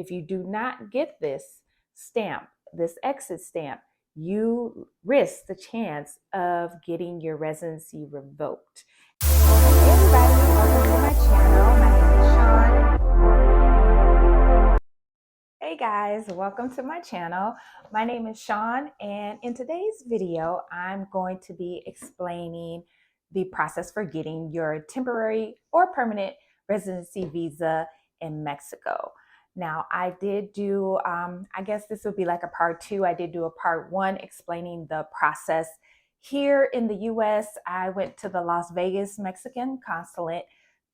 If you do not get this stamp, this exit stamp, you risk the chance of getting your residency revoked. Hey everybody, welcome to my channel. My name is Sean. Hey guys, welcome to my channel. My name is Sean, and in today's video, I'm going to be explaining the process for getting your temporary or permanent residency visa in Mexico. Now, I did do, I guess this would be like a part 2. I did do a part 1 explaining the process. Here in the US, I went to the Las Vegas Mexican Consulate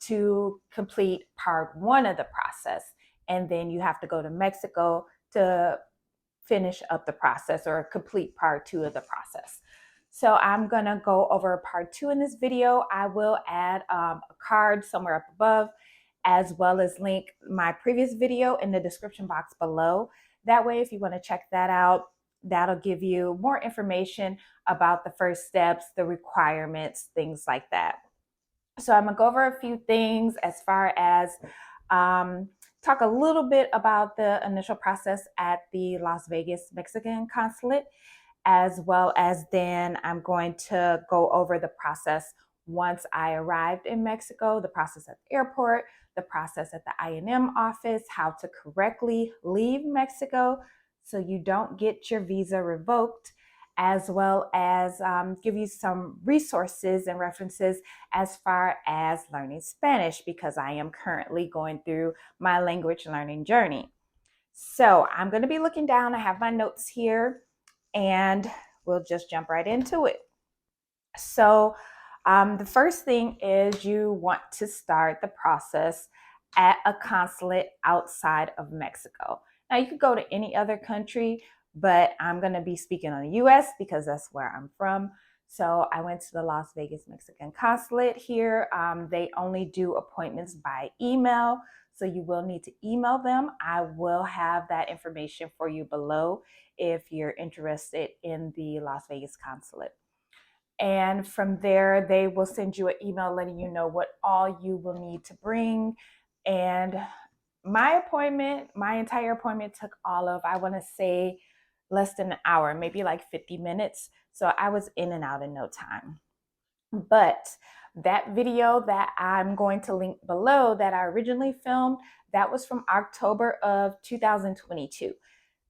to complete part 1 of the process. And then you have to go to Mexico to finish up the process or complete part 2 of the process. So I'm gonna go over part 2 in this video. I will add a card somewhere up above, as well as link my previous video in the description box below. That way, if you want to check that out, that'll give you more information about the first steps, the requirements, things like that. So I'm gonna go over a few things as far as talk a little bit about the initial process at the Las Vegas Mexican Consulate, as well as then I'm going to go over the process once I arrived in Mexico, the process at the airport, the process at the I&M office, how to correctly leave Mexico so you don't get your visa revoked, as well as give you some resources and references as far as learning Spanish, because I am currently going through my language learning journey. So I'm going to be looking down. I have my notes here, and we'll just jump right into it. So the first thing is you want to start the process at a consulate outside of Mexico. Now, you could go to any other country, but I'm going to be speaking on the US because that's where I'm from. So I went to the Las Vegas Mexican Consulate here. They only do appointments by email, so you will need to email them. I will have that information for you below if you're interested in the Las Vegas Consulate. And from there, they will send you an email letting you know what all you will need to bring. And my entire appointment took all of, I want to say, less than an hour, maybe like 50 minutes. So I was in and out in no time. But that video that I'm going to link below that I originally filmed, that was from October of 2022.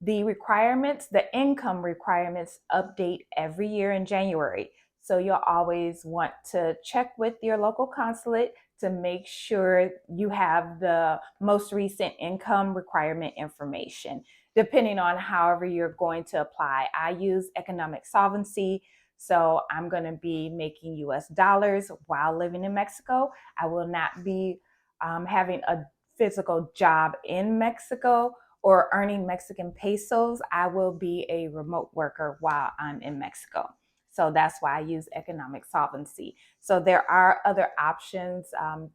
The requirements, the income requirements update every year in January. So you'll always want to check with your local consulate to make sure you have the most recent income requirement information, depending on however you're going to apply. I use economic solvency, so I'm going to be making US dollars while living in Mexico. I will not be having a physical job in Mexico or earning Mexican pesos. I will be a remote worker while I'm in Mexico. So that's why I use economic solvency. So there are other options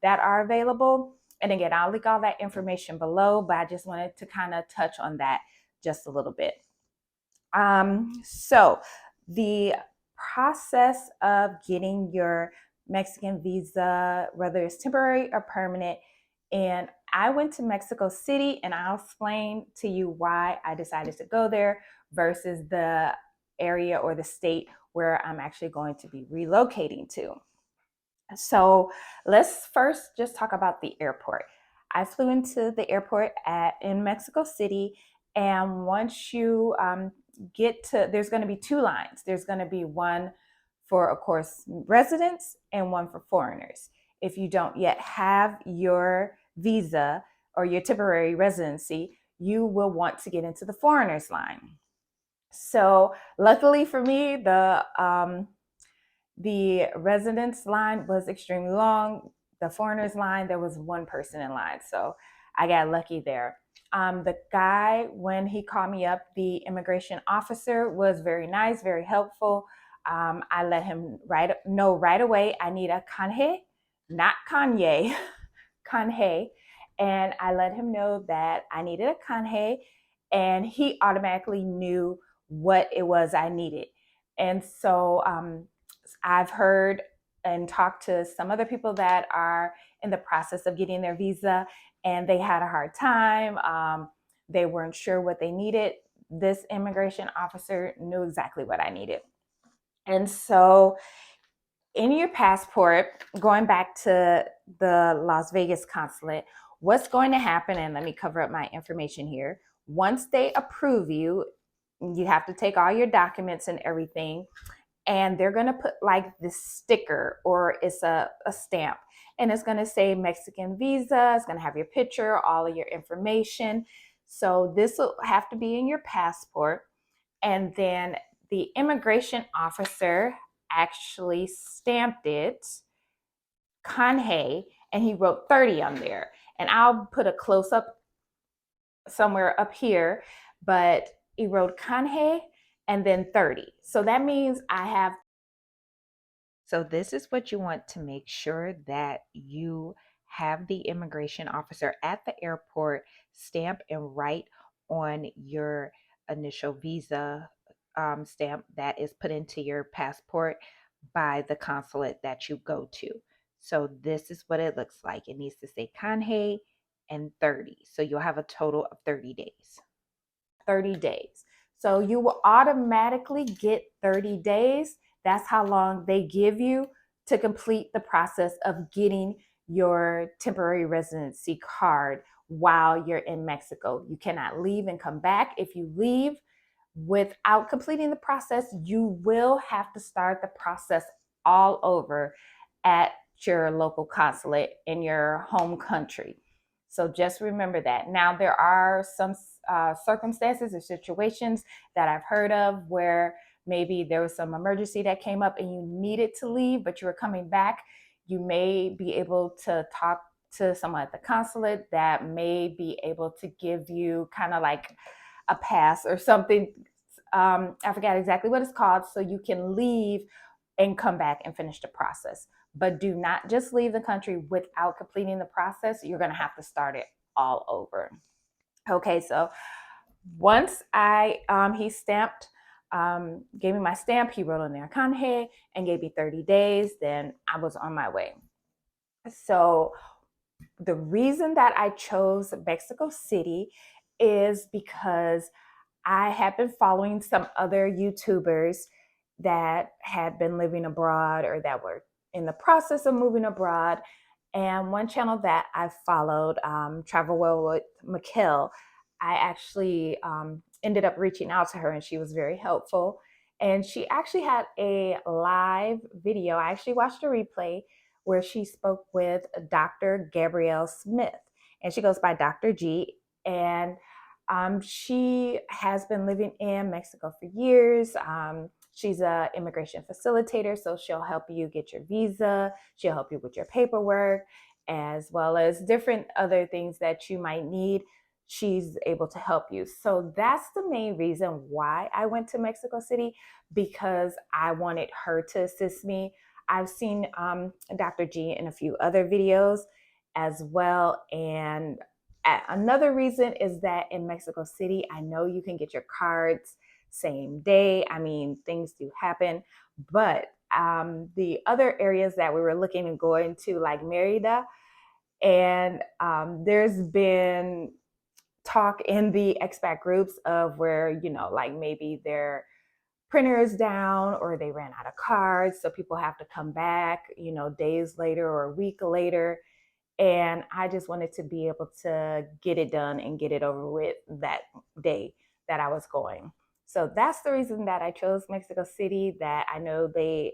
that are available. And again, I'll link all that information below, but I just wanted to kind of touch on that just a little bit. So the process of getting your Mexican visa, whether it's temporary or permanent, and I went to Mexico City, and I'll explain to you why I decided to go there versus the area or the state where I'm actually going to be relocating to. So let's first just talk about the airport. I flew into the airport in Mexico City, and once you get to, there's going to be 2 lines. There's going to be one for, of course, residents and one for foreigners. If you don't yet have your visa or your temporary residency, you will want to get into the foreigners line. So luckily for me, the residence line was extremely long. The foreigners line, there was 1 person in line. So I got lucky there. The guy, when he called me up, the immigration officer was very nice, very helpful. I let him know right away I need a canje, not Kanye, canje. And I let him know that I needed a canje, and he automatically knew what it was I needed. And so I've heard and talked to some other people that are in the process of getting their visa, and they had a hard time. they weren't sure what they needed, this immigration officer knew exactly what I needed. And so in your passport, going back to the Las Vegas consulate, what's going to happen, and let me cover up my information here. Once they approve you, you have to take all your documents and everything, and they're going to put like this sticker, or it's a stamp, and it's going to say Mexican visa. It's going to have your picture, all of your information. So this will have to be in your passport. And then the immigration officer actually stamped it, Kanhei, and he wrote 30 on there. And I'll put a close up somewhere up here, but he wrote Kanhei and then 30. So that means I have. So this is what you want to make sure that you have the immigration officer at the airport stamp and write on your initial visa stamp that is put into your passport by the consulate that you go to. So this is what it looks like. It needs to say Kanhei and 30. So you'll have a total of 30 days. 30 days. So you will automatically get 30 days. That's how long they give you to complete the process of getting your temporary residency card while you're in Mexico. You cannot leave and come back. If you leave without completing the process, you will have to start the process all over at your local consulate in your home country. So just remember that. Now, there are some circumstances or situations that I've heard of where maybe there was some emergency that came up and you needed to leave, but you were coming back. You may be able to talk to someone at the consulate that may be able to give you kind of like a pass or something. I forgot exactly what it's called. So you can leave and come back and finish the process. But do not just leave the country without completing the process. You're going to have to start it all over. Okay, so once he stamped, gave me my stamp, he wrote on there Kanhei and gave me 30 days, then I was on my way. So the reason that I chose Mexico City is because I had been following some other YouTubers that had been living abroad or that were in the process of moving abroad. And one channel that I followed, Travel Well with Mikkel, I actually ended up reaching out to her and she was very helpful. And she actually had a live video. I actually watched a replay where she spoke with Dr. Gabrielle Smith, and she goes by Dr. G. And she has been living in Mexico for years. She's an immigration facilitator, so she'll help you get your visa. She'll help you with your paperwork, as well as different other things that you might need. She's able to help you. So that's the main reason why I went to Mexico City, because I wanted her to assist me. I've seen Dr. G in a few other videos as well. And another reason is that in Mexico City, I know you can get your cards same day. I mean, things do happen, but the other areas that we were looking and going to, like Merida, and there's been talk in the expat groups of where, like maybe their printer is down or they ran out of cards, so people have to come back, days later or a week later. And I just wanted to be able to get it done and get it over with that day that I was going. So that's the reason that I chose Mexico City, that I know they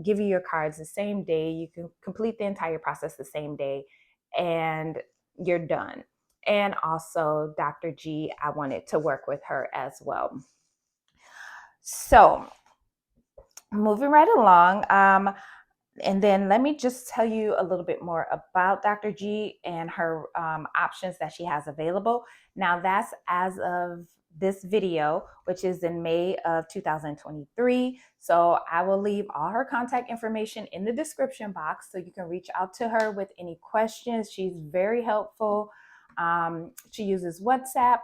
give you your cards the same day. You can complete the entire process the same day and you're done. And also Dr. G, I wanted to work with her as well. So moving right along, and then let me just tell you a little bit more about Dr. G and her options that she has available. Now that's as of this video, which is in May of 2023. So I will leave all her contact information in the description box so you can reach out to her with any questions. She's very helpful. She uses WhatsApp,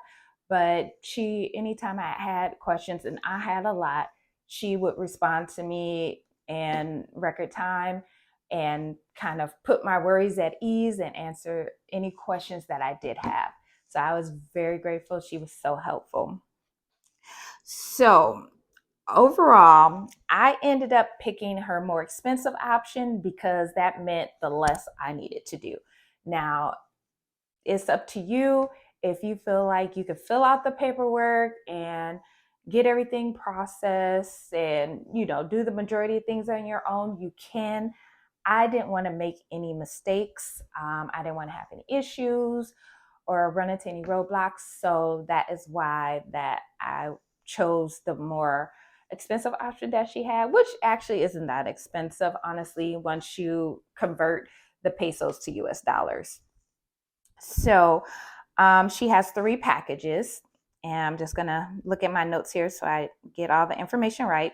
but anytime I had questions, and I had a lot, she would respond to me in record time and kind of put my worries at ease and answer any questions that I did have. So I was very grateful. She was so helpful. So overall, I ended up picking her more expensive option because that meant the less I needed to do. Now, it's up to you. If you feel like you could fill out the paperwork and get everything processed and, do the majority of things on your own, you can. I didn't want to make any mistakes. I didn't want to have any issues or run into any roadblocks. So that is why that I chose the more expensive option that she had, which actually isn't that expensive, honestly, once you convert the pesos to US dollars. So she has 3 packages, and I'm just going to look at my notes here so I get all the information right.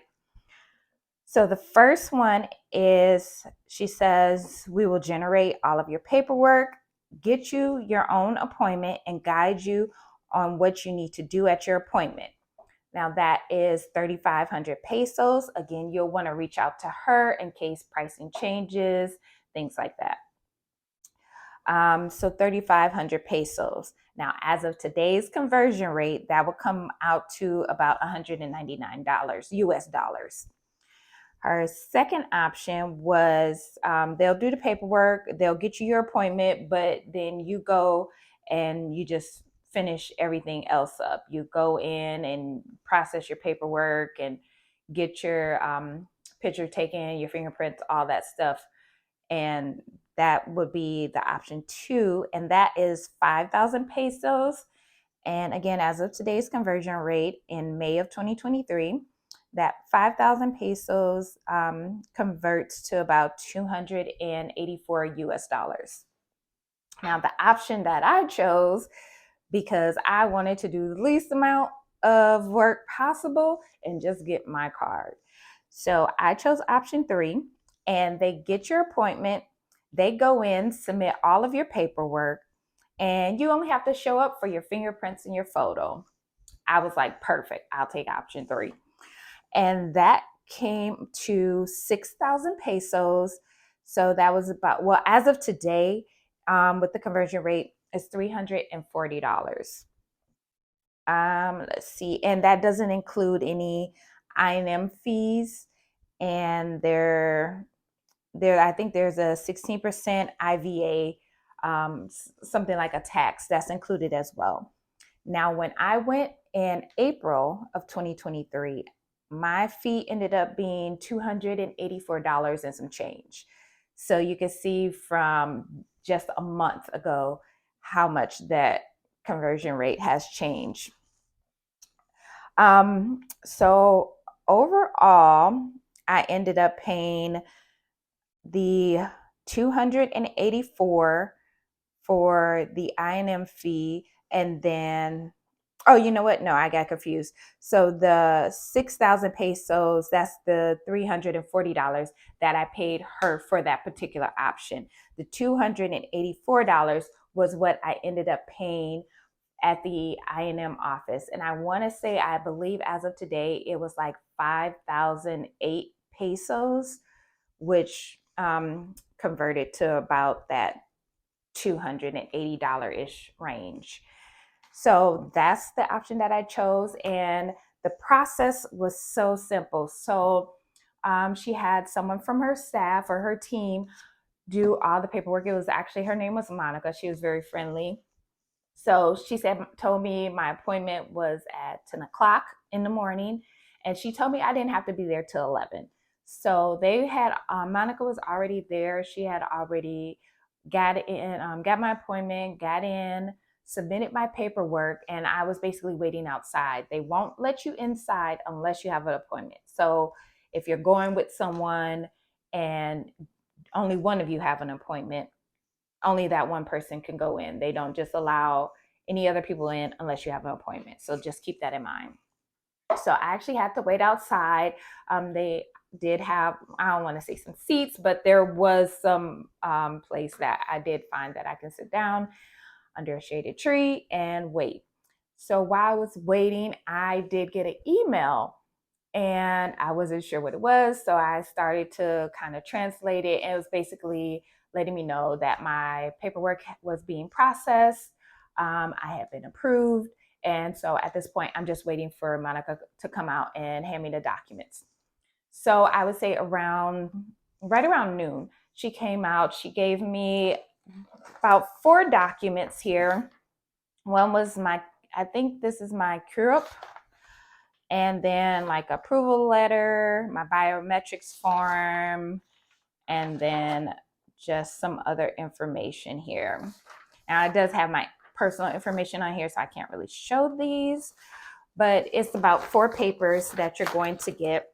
So the first one is, she says, we will generate all of your paperwork, get you your own appointment, and guide you on what you need to do at your appointment. Now that is 3,500 pesos. Again, you'll want to reach out to her in case pricing changes, things like that. So 3,500 pesos. Now, as of today's conversion rate, that will come out to about $199 US dollars. Her second option was they'll do the paperwork, they'll get you your appointment, but then you go and you just finish everything else up. You go in and process your paperwork and get your picture taken, your fingerprints, all that stuff. And that would be the option 2, and that is 5,000 pesos. And again, as of today's conversion rate in May of 2023, that 5,000 pesos converts to about 284 US dollars. Now, the option that I chose, because I wanted to do the least amount of work possible and just get my card. So I chose option 3, and they get your appointment. They go in, submit all of your paperwork, and you only have to show up for your fingerprints and your photo. I was like, perfect, I'll take option 3. And that came to 6,000 pesos. So that was about, well, as of today, with the conversion rate, it's $340. Let's see, and that doesn't include any I&M fees, and I think there's a 16% IVA, something like a tax that's included as well. Now, when I went in April of 2023, my fee ended up being $284 and some change. So you can see from just a month ago how much that conversion rate has changed. So overall, I ended up paying the 284 for the I&M fee, and then, oh, you know what? No, I got confused. So the 6,000 pesos, that's the $340 that I paid her for that particular option. The $284 was what I ended up paying at the I&M office. And I want to say, I believe as of today, it was like 5,008 pesos, which converted to about that $280-ish range. So that's the option that I chose. And the process was so simple. So she had someone from her staff or her team do all the paperwork. It was actually, her name was Monica. She was very friendly. So she told me my appointment was at 10 o'clock in the morning, and she told me I didn't have to be there till 11. So they had, Monica was already there. She had already got my appointment, got in, submitted my paperwork, and I was basically waiting outside. They won't let you inside unless you have an appointment. So if you're going with someone and only one of you have an appointment, only that one person can go in. They don't just allow any other people in unless you have an appointment. So just keep that in mind. So I actually had to wait outside. They did have, I don't want to say some seats, but there was some place that I did find that I can sit down under a shaded tree and wait. So while I was waiting, I did get an email, and I wasn't sure what it was. So I started to kind of translate it. And it was basically letting me know that my paperwork was being processed. I have been approved. And so at this point, I'm just waiting for Monica to come out and hand me the documents. So I would say right around noon, she came out. She gave me about 4 documents here. One was I think this is my CURP, and then like approval letter, my biometrics form, and then just some other information here. Now it does have my personal information on here, so I can't really show these, but it's about 4 papers that you're going to get.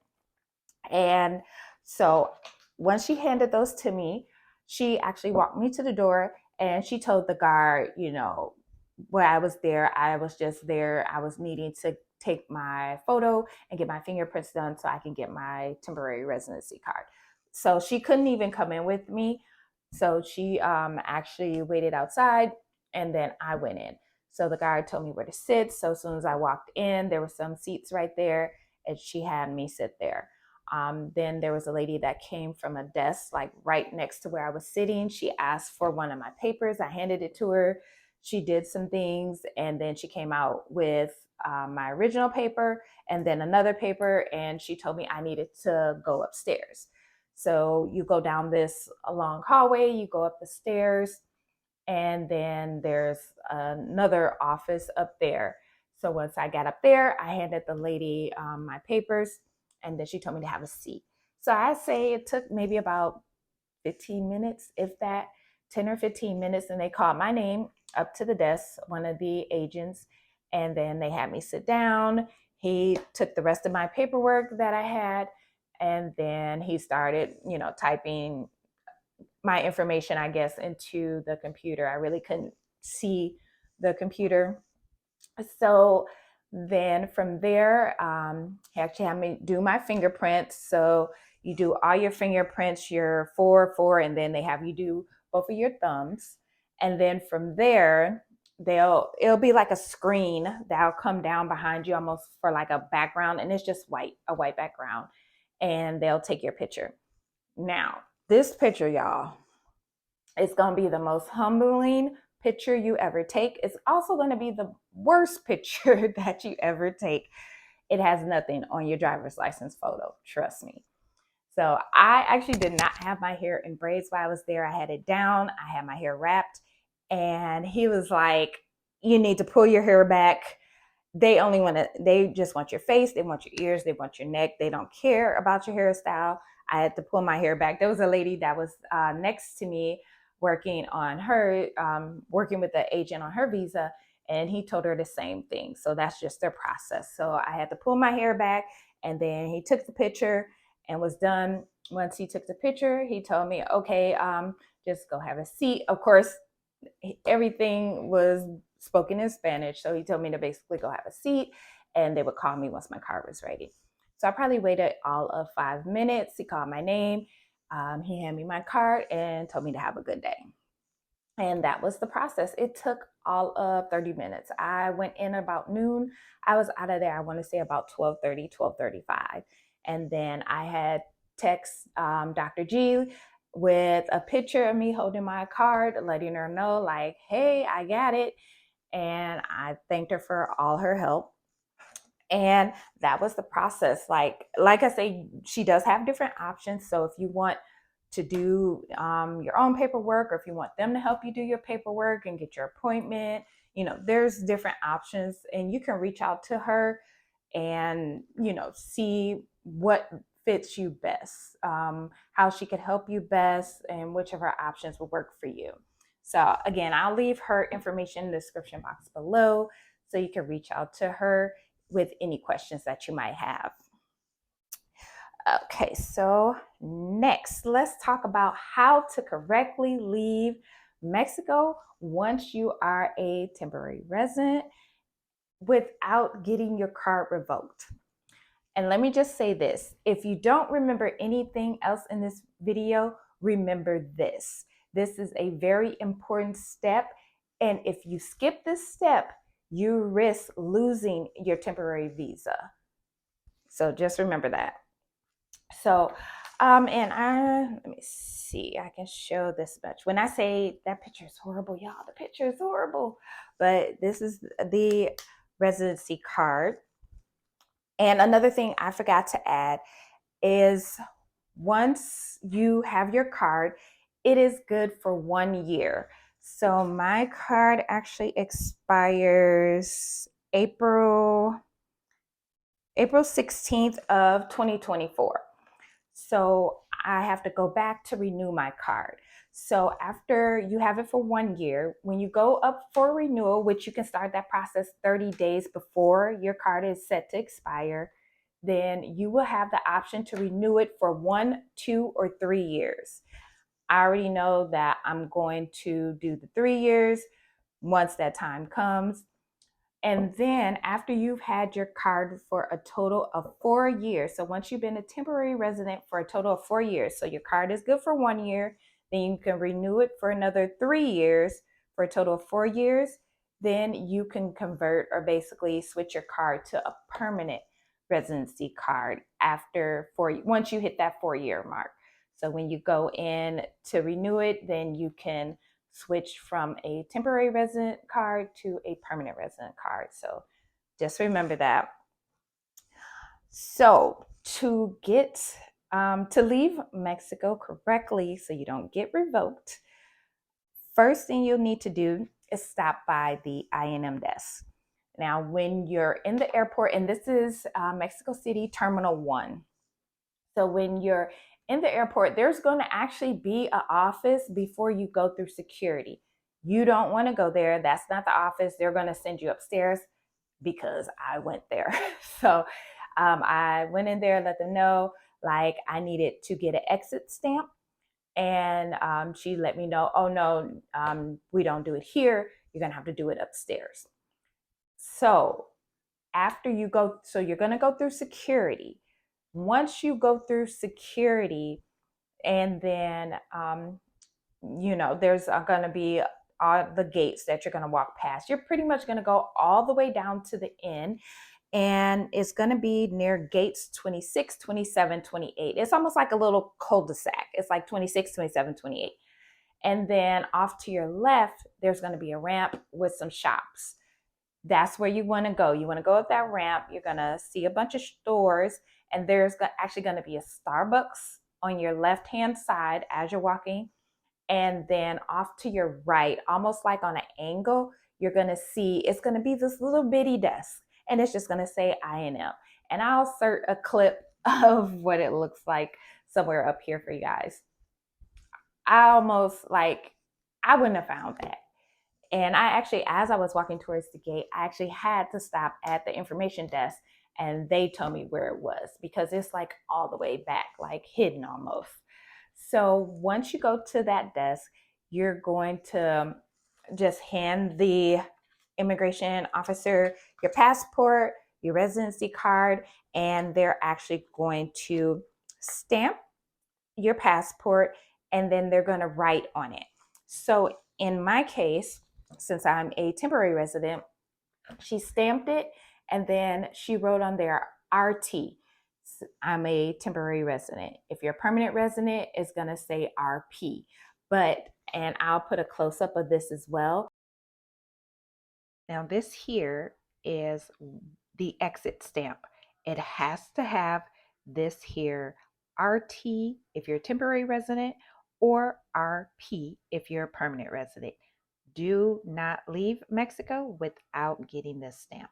And so when she handed those to me, she actually walked me to the door and she told the guard, where I was there, I was just there. I was needing to take my photo and get my fingerprints done so I can get my temporary residency card. So she couldn't even come in with me. So she actually waited outside and then I went in. So the guard told me where to sit. So as soon as I walked in, there were some seats right there and she had me sit there. Then there was a lady that came from a desk like right next to where I was sitting. She asked for one of my papers. I handed it to her. She did some things and then she came out with my original paper and then another paper, and she told me I needed to go upstairs. So you go down this long hallway, you go up the stairs, and then there's another office up there. So once I got up there, I handed the lady my papers, and then she told me to have a seat. So I say it took maybe about 15 minutes, if that, 10 or 15 minutes, and they called my name up to the desk, one of the agents, and then they had me sit down. He took the rest of my paperwork that I had, and then he started, typing my information, I guess, into the computer. I really couldn't see the computer. So then from there, he actually had me do my fingerprints. So you do all your fingerprints, your 4, and then they have you do both of your thumbs. And then from there, it'll be like a screen that'll come down behind you almost for like a background, and it's just a white background, and they'll take your picture. Now, this picture, y'all, it's going to be the most humbling picture you ever take. It's also going to be the worst picture that you ever take. It has nothing on your driver's license photo, trust me. So I actually did not have my hair in braids while I was there. I had it down. I had my hair wrapped. And he was like, you need to pull your hair back. They just want your face. They want your ears. They want your neck. They don't care about your hairstyle. I had to pull my hair back. There was a lady that was next to me working with the agent on her visa, and he told her the same thing. So that's just their process. So I had to pull my hair back, and then he took the picture and was done. Once he took the picture, he told me, okay, just go have a seat. Of course, everything was spoken in Spanish. So he told me to basically go have a seat, and they would call me once my card was ready. So I probably waited all of 5 minutes. He called my name. He handed me my card and told me to have a good day. And that was the process. It took all of 30 minutes. I went in about noon. I was out of there, I want to say about 12:30, 12:35. And then I had text Dr. G with a picture of me holding my card, letting her know like, hey, I got it. And I thanked her for all her help. And that was the process. Like I say, she does have different options. So if you want to do your own paperwork, or if you want them to help you do your paperwork and get your appointment, there's different options, and you can reach out to her and, see what fits you best, how she could help you best, and which of her options will work for you. So again, I'll leave her information in the description box below so you can reach out to her with any questions that you might have. Okay, so next, let's talk about how to correctly leave Mexico once you are a temporary resident without getting your card revoked. And let me just say this, if you don't remember anything else in this video, remember this. This is a very important step, and if you skip this step, you risk losing your temporary visa. So just remember that. So let me see, I can show this much. When I say that picture is horrible, y'all, the picture is horrible. But this is the residency card. And another thing I forgot to add is once you have your card, it is good for 1 year. So my card actually expires April 16th of 2024. So I have to go back to renew my card. So after you have it for 1 year, when you go up for renewal, which you can start that process 30 days before your card is set to expire, then you will have the option to renew it for 1, 2, or 3 years. I already know that I'm going to do the 3 years once that time comes. And then after you've had your card for a total of 4 years, so once you've been a temporary resident for a total of 4 years, so your card is good for 1 year, then you can renew it for another 3 years for a total of 4 years. Then you can convert or basically switch your card to a permanent residency card once you hit that 4 year mark. So when you go in to renew it, then you can switch from a temporary resident card to a permanent resident card. So just remember that. So to leave Mexico correctly so you don't get revoked, first thing you'll need to do is stop by the I&M desk. Now, when you're in the airport, and this is Mexico City Terminal 1. So when you're in the airport, there's going to actually be an office before you go through security. You don't want to go there. That's not the office. They're going to send you upstairs because I went there. So I went in there, let them know like I needed to get an exit stamp. And she let me know, oh no, we don't do it here. You're going to have to do it upstairs. So you're going to go through security. Once you go through security, and then there's going to be all the gates that you're going to walk past. You're pretty much going to go all the way down to the end, and it's going to be near gates 26, 27, 28. It's almost like a little cul-de-sac. It's like 26, 27, 28. And then off to your left, there's going to be a ramp with some shops. That's where you want to go. You want to go up that ramp. You're going to see a bunch of stores, and there's actually going to be a Starbucks on your left-hand side as you're walking. And then off to your right, almost like on an angle, you're going to see it's going to be this little bitty desk, and it's just going to say I&M. And I'll insert a clip of what it looks like somewhere up here for you guys. I wouldn't have found that. And I actually, as I was walking towards the gate, I actually had to stop at the information desk, and they told me where it was because it's like all the way back, like hidden almost. So once you go to that desk, you're going to just hand the immigration officer your passport, your residency card, and they're actually going to stamp your passport, and then they're going to write on it. So in my case, since I'm a temporary resident, she stamped it, and then she wrote on there RT. I'm a temporary resident. If you're a permanent resident, it's going to say RP. And I'll put a close-up of this as well. Now this here is the exit stamp. It has to have this here RT if you're a temporary resident, or RP if you're a permanent resident. Do not leave Mexico without getting this stamp.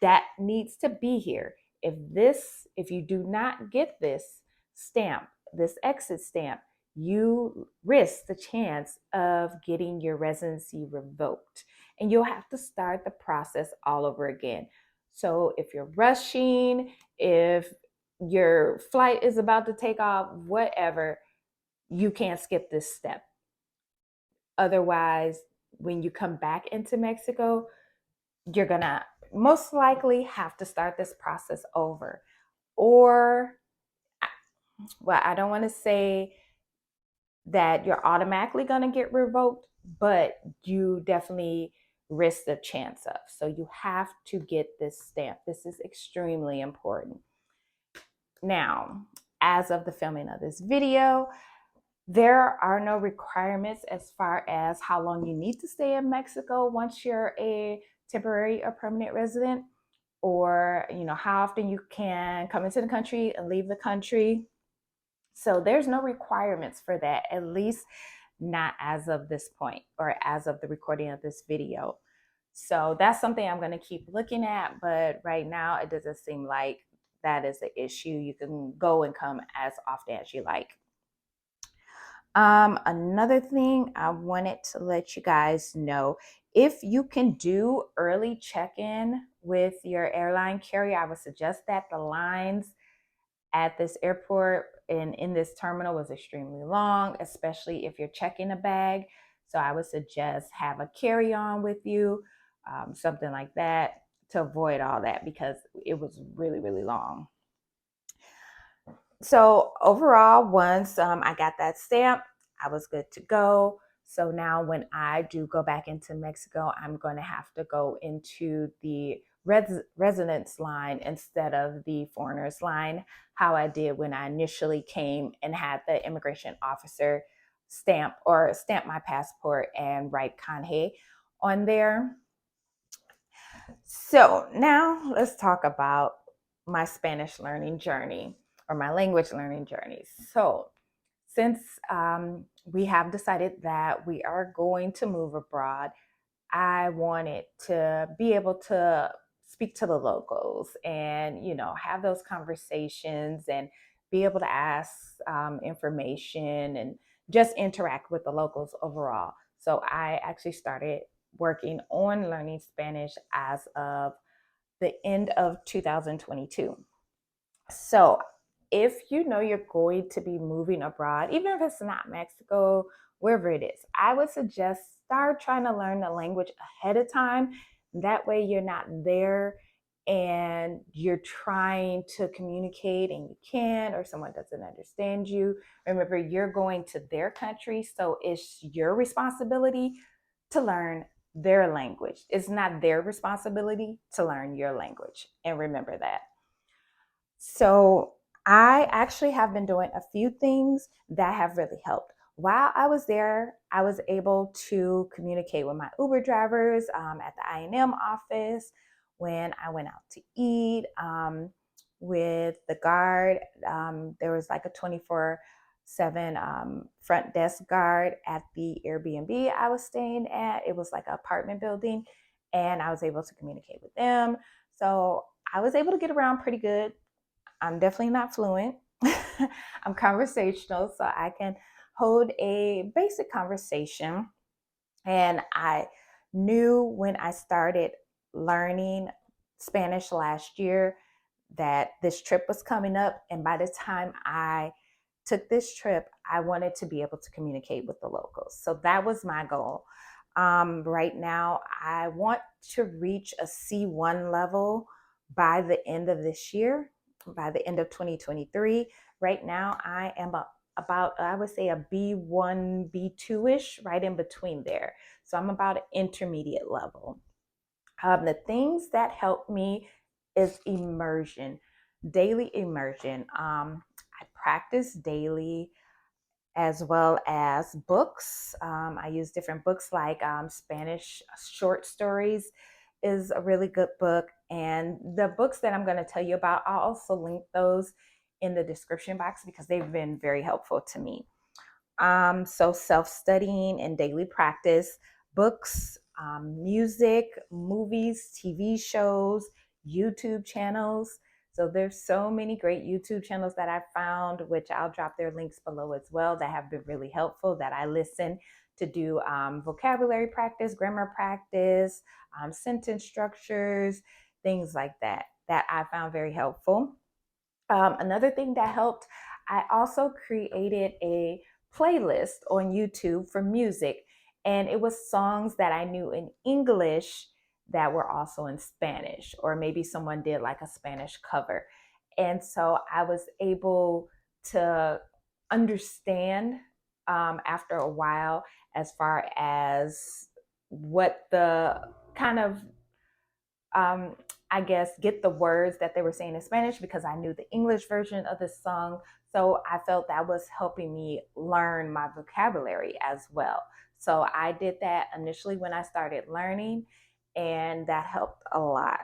That needs to be here. If you do not get this stamp, this exit stamp, you risk the chance of getting your residency revoked, and you'll have to start the process all over again. So if you're rushing, if your flight is about to take off, whatever, you can't skip this step. Otherwise, when you come back into Mexico, you're gonna most likely have to start this process over. Or, well, I don't want to say that you're automatically gonna get revoked, but you definitely risk the chance of. So you have to get this stamp. This is extremely important. Now, as of the filming of this video, there are no requirements as far as how long you need to stay in Mexico once you're a temporary or permanent resident, or how often you can come into the country and leave the country. So there's no requirements for that, at least not as of this point or as of the recording of this video. So that's something I'm going to keep looking at, but right now it doesn't seem like that is the issue. You can go and come as often as you like. Another thing I wanted to let you guys know, if you can do early check-in with your airline carrier, I would suggest that. The lines at this airport and in this terminal was extremely long, especially if you're checking a bag. So I would suggest have a carry-on with you, something like that, to avoid all that, because it was really, really long. So overall, once I got that stamp, I was good to go. So now when I do go back into Mexico, I'm going to have to go into the residence line instead of the foreigners line, how I did when I initially came and had the immigration officer stamp my passport and write canje on there. So now let's talk about my Spanish learning journey, or my language learning journey. So since we have decided that we are going to move abroad, I wanted to be able to speak to the locals and, have those conversations and be able to ask information and just interact with the locals overall. So I actually started working on learning Spanish as of the end of 2022. So if you know you're going to be moving abroad, even if it's not Mexico, wherever it is, I would suggest start trying to learn the language ahead of time. That way you're not there and you're trying to communicate and you can't, or someone doesn't understand you. Remember, you're going to their country, so it's your responsibility to learn their language. It's not their responsibility to learn your language. And remember that. So I actually have been doing a few things that have really helped. While I was there, I was able to communicate with my Uber drivers at the I&M office, when I went out to eat, with the guard. There was like a 24/7 front desk guard at the Airbnb I was staying at. It was like an apartment building, and I was able to communicate with them. So I was able to get around pretty good. I'm definitely not fluent. I'm conversational, so I can hold a basic conversation. And I knew when I started learning Spanish last year that this trip was coming up. And by the time I took this trip, I wanted to be able to communicate with the locals. So that was my goal. Right now, I want to reach a C1 level by the end of this year, by the end of 2023. Right now, I am about, I would say, a B1, B2-ish, right in between there. So I'm about an intermediate level. The things that help me is immersion, daily immersion. I practice daily, as well as books. I use different books, like Spanish short stories is a really good book. And the books that I'm going to tell you about, I'll also link those in the description box because they've been very helpful to me. So self-studying and daily practice, books, music, movies, TV shows, YouTube channels. So there's so many great YouTube channels that I've found, which I'll drop their links below as well, that have been really helpful, that I listen to do vocabulary practice, grammar practice, sentence structures, things like that, that I found very helpful. Another thing that helped, I also created a playlist on YouTube for music, and it was songs that I knew in English that were also in Spanish, or maybe someone did like a Spanish cover. And so I was able to understand after a while, as far as what the kind of I guess, get the words that they were saying in Spanish because I knew the English version of the song. So I felt that was helping me learn my vocabulary as well. So I did that initially when I started learning, and that helped a lot.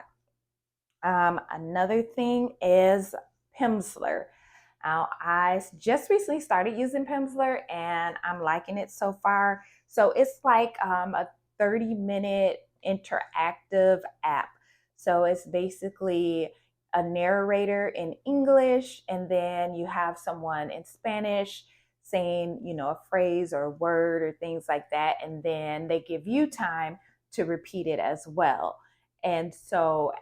Another thing is Pimsleur. Now, I just recently started using Pimsleur and I'm liking it so far. So it's like a 30-minute interactive app. So it's basically a narrator in English, and then you have someone in Spanish saying, a phrase or a word or things like that. And then they give you time to repeat it as well. And so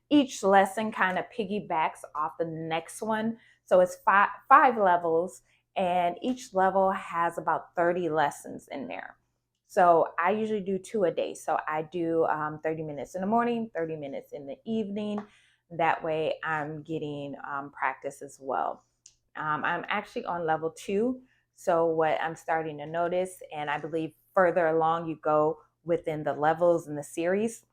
each lesson kind of piggybacks off the next one. So it's five levels, and each level has about 30 lessons in there. So I usually do 2 a day. So I do 30 minutes in the morning, 30 minutes in the evening. That way I'm getting practice as well. I'm actually on level 2. So what I'm starting to notice, and I believe further along you go within the levels in the series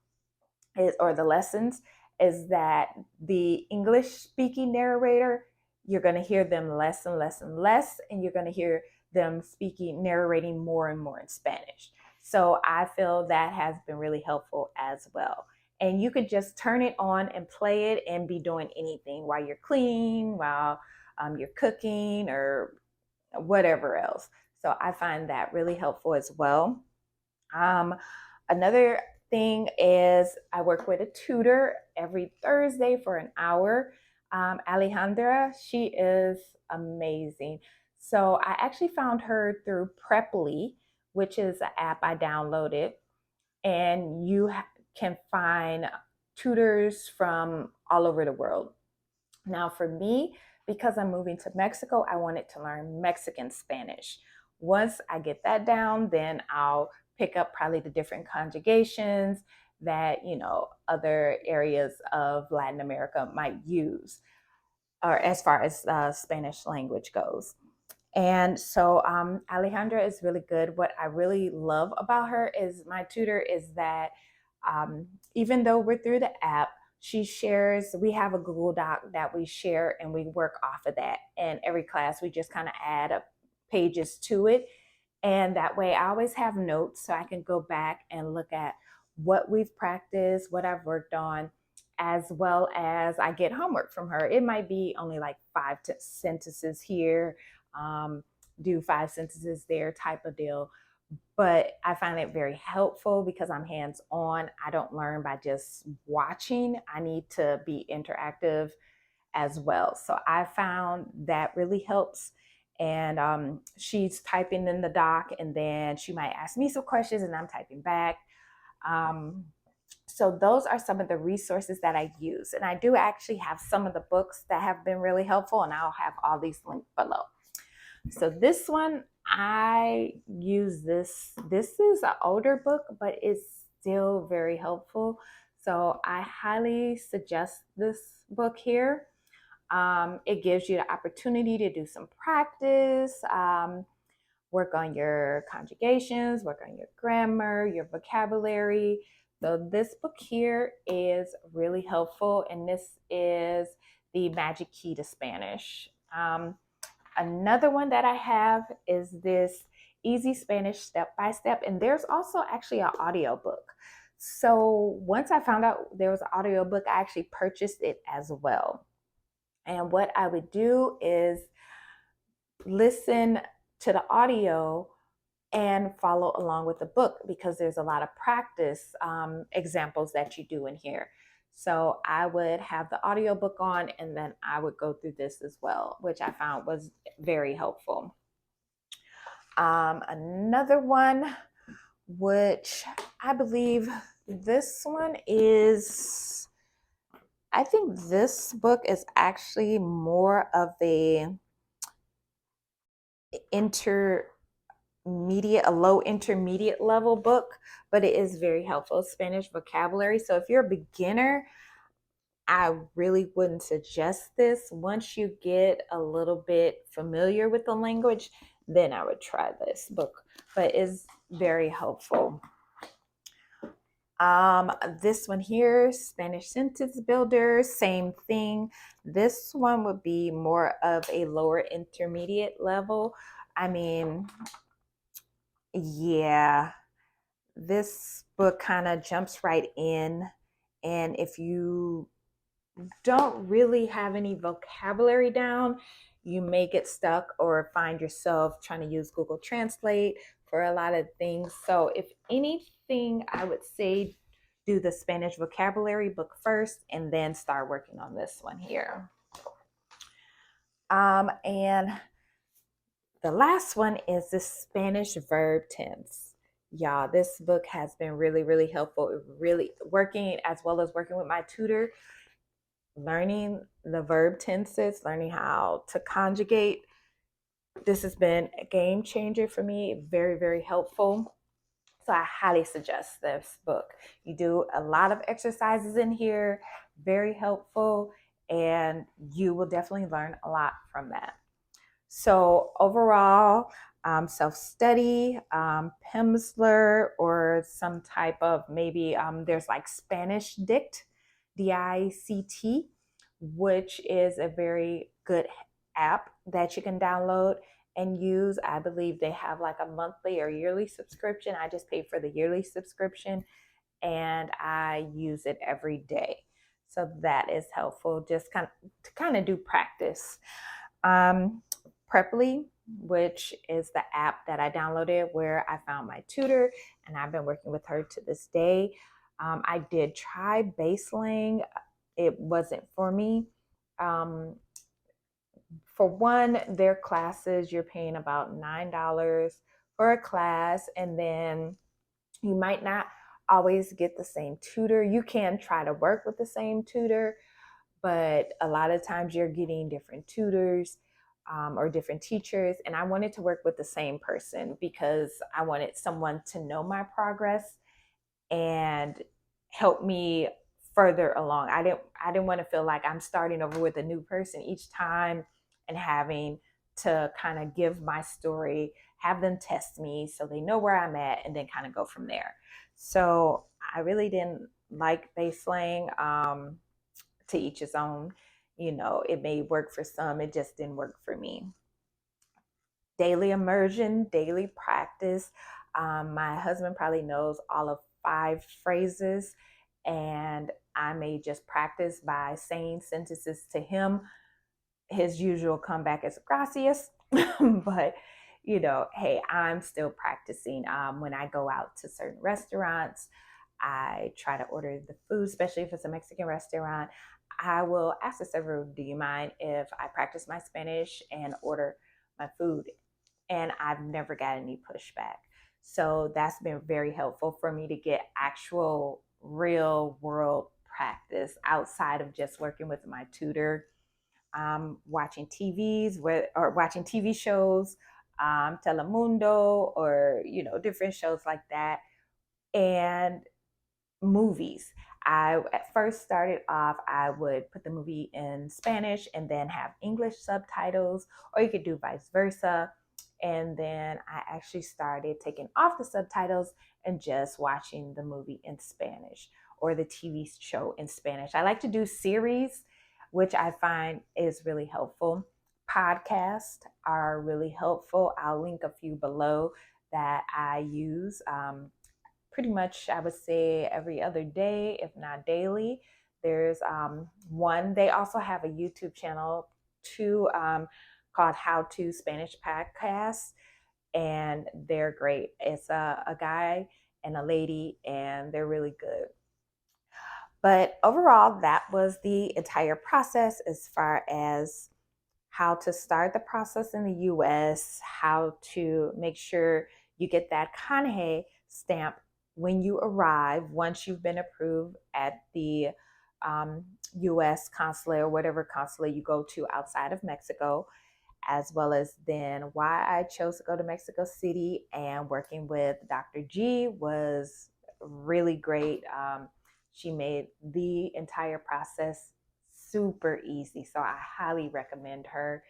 or the lessons, is that the English speaking narrator, you're going to hear them less and less and less, and you're going to hear them narrating more and more in Spanish. So I feel that has been really helpful as well. And you could just turn it on and play it and be doing anything while you're cleaning, while you're cooking, or whatever else. So I find that really helpful as well. Another thing is I work with a tutor every Thursday for an hour. Alejandra, she is amazing. So I actually found her through Preply, which is an app I downloaded, and you can find tutors from all over the world. Now, for me, because I'm moving to Mexico, I wanted to learn Mexican Spanish. Once I get that down, then I'll pick up probably the different conjugations that, other areas of Latin America might use, or as far as Spanish language goes. And so Alejandra is really good. What I really love about her is my tutor is that even though we're through the app, she shares, we have a Google Doc that we share and we work off of that. And every class, we just kind of add up pages to it. And that way I always have notes so I can go back and look at what we've practiced, what I've worked on, as well as I get homework from her. It might be only like 5 sentences here, do 5 sentences there type of deal. But I find it very helpful because I'm hands-on. I don't learn by just watching. I need to be interactive as well. So I found that really helps. And she's typing in the doc, and then she might ask me some questions and I'm typing back. So those are some of the resources that I use. And I do actually have some of the books that have been really helpful, and I'll have all these linked below. So this one, I use this. This is an older book, but it's still very helpful. So I highly suggest this book here. It gives you the opportunity to do some practice, work on your conjugations, work on your grammar, your vocabulary. So this book here is really helpful, and this is the Magic Key to Spanish. Another one that I have is this Easy Spanish Step by Step, and there's also actually an audio book. So once I found out there was an audio book, I actually purchased it as well. And what I would do is listen to the audio and follow along with the book, because there's a lot of practice examples that you do in here. So I would have the audiobook on, and then I would go through this as well, which I found was very helpful. Another one, which I believe this one is, I think this book is actually more of a low intermediate level book, but it is very helpful. Spanish vocabulary. So if you're a beginner, I really wouldn't suggest this. Once you get a little bit familiar with the language, then I would try this book, but it's very helpful. This one here, Spanish Sentence Builder, same thing. This one would be more of a lower intermediate level. I mean, yeah, this book kind of jumps right in. And if you don't really have any vocabulary down, you may get stuck or find yourself trying to use Google Translate for a lot of things. So, if anything, I would say do the Spanish vocabulary book first and then start working on this one here. And the last one is the Spanish verb tense. Y'all, this book has been really, really helpful. Really working as well as working with my tutor, learning the verb tenses, learning how to conjugate. This has been a game changer for me, very, very helpful. So I highly suggest this book. You do a lot of exercises in here, very helpful, and you will definitely learn a lot from that. So overall, self-study, Pimsleur, or some type of maybe there's like Spanish Dict, DICT, which is a very good app that you can download and use. I believe they have like a monthly or yearly subscription. I just paid for the yearly subscription and I use it every day. So that is helpful just kind of do practice. Um, Preply, which is the app that I downloaded where I found my tutor, and I've been working with her to this day. I did try Baselang. It wasn't for me. For one, their classes, you're paying about $9 for a class, and then you might not always get the same tutor. You can try to work with the same tutor, but a lot of times you're getting different tutors or different teachers. And I wanted to work with the same person because I wanted someone to know my progress and help me further along. I didn't want to feel like I'm starting over with a new person each time and having to kind of give my story, have them test me so they know where I'm at, and then kind of go from there. So I really didn't like Baselang. To each his own. You know, it may work for some, it just didn't work for me. Daily immersion, daily practice. My husband probably knows all of 5 phrases, and I may just practice by saying sentences to him. His usual comeback is gracias, but you know, hey, I'm still practicing. When I go out to certain restaurants, I try to order the food, especially if it's a Mexican restaurant. I will ask the server, do you mind if I practice my Spanish and order my food? And I've never got any pushback. So that's been very helpful for me to get actual real world practice outside of just working with my tutor. Watching watching TV shows, Telemundo, or you know, different shows like that, and movies. I at first started off, I would put the movie in Spanish and then have English subtitles, or you could do vice versa. And then I actually started taking off the subtitles and just watching the movie in Spanish or the TV show in Spanish. I like to do series, which I find is really helpful. Podcasts are really helpful. I'll link a few below that I use. Pretty much, I would say every other day, if not daily. There's one, they also have a YouTube channel too, called How to Spanish Podcasts, and they're great. It's a guy and a lady, and they're really good. But overall, that was the entire process as far as how to start the process in the US, how to make sure you get that Kanhe stamp when you arrive, once you've been approved at the US consulate or whatever consulate you go to outside of Mexico, as well as then why I chose to go to Mexico City. And working with Dr. G was really great. She made the entire process super easy. So I highly recommend her.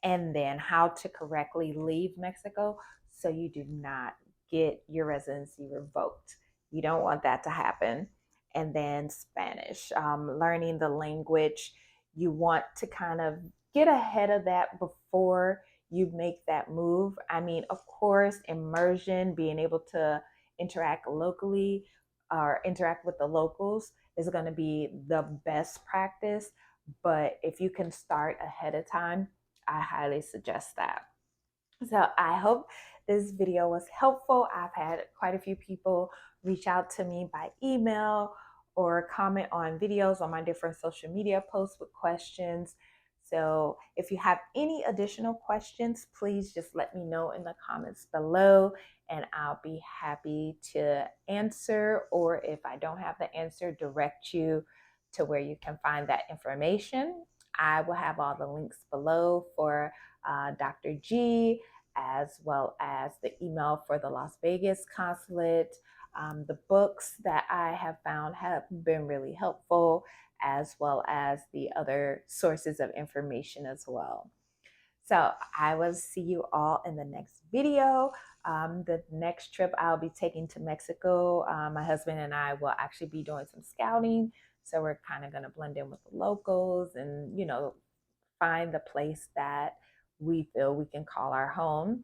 And then how to correctly leave Mexico so you do not get your residency revoked. You don't want that to happen. And then Spanish, learning the language. You want to kind of get ahead of that before you make that move. I mean, of course, immersion, being able to interact locally or interact with the locals is going to be the best practice. But if you can start ahead of time, I highly suggest that. So I hope this video was helpful. I've had quite a few people reach out to me by email or comment on videos on my different social media posts with questions. So if you have any additional questions, please just let me know in the comments below and I'll be happy to answer, or if I don't have the answer, direct you to where you can find that information. I will have all the links below for Dr. G, as well as the email for the Las Vegas consulate. The books that I have found have been really helpful, as well as the other sources of information as well. So I will see you all in the next video. The next trip I'll be taking to Mexico. My husband and I will actually be doing some scouting. So we're kind of going to blend in with the locals and, find the place that we feel we can call our home.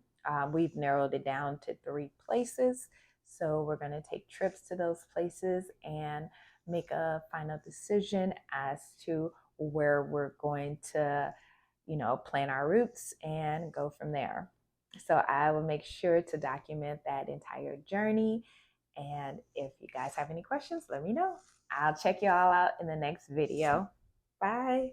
We've narrowed it down to 3 places. So we're going to take trips to those places and make a final decision as to where we're going to, plan our routes and go from there. So I will make sure to document that entire journey. And if you guys have any questions, let me know. I'll check you all out in the next video. Bye.